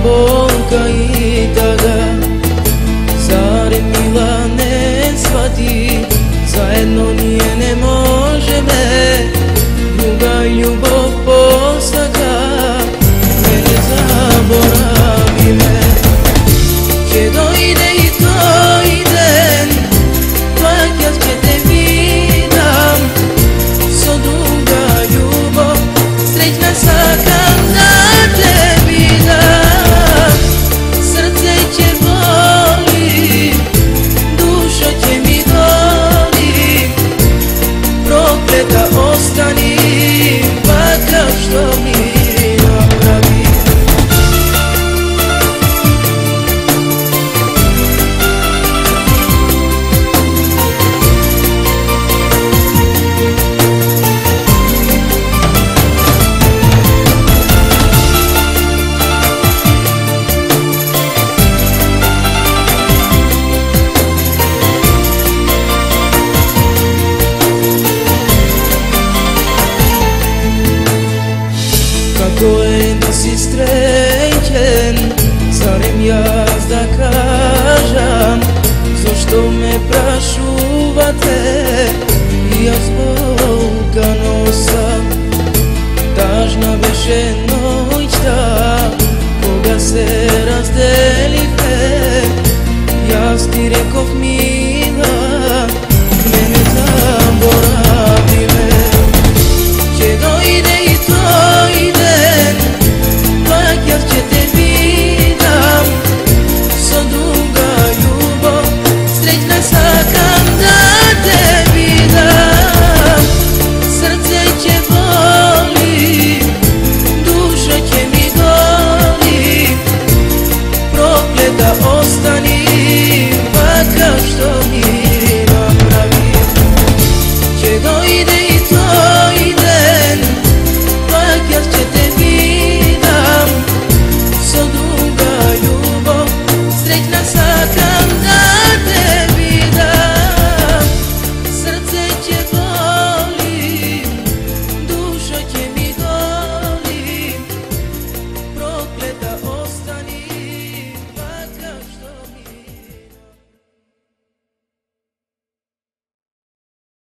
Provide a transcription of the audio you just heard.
bolka i tada. Zar mila ne shvati, zajedno nije ne može me druga ljubav postata. Ne zaboravi me, che dojde i tvoj den, plakat će te vidim, so druga ljubav, srećna sakam da te vidim. Srce će boli, duša će mi doli, prokleta ostani, baka što mi napravi. Kako je da si srećen, zarem jaz da kažem, zašto me prašuvate, jaz bolkano sam. Tažna beše noć ta, koga se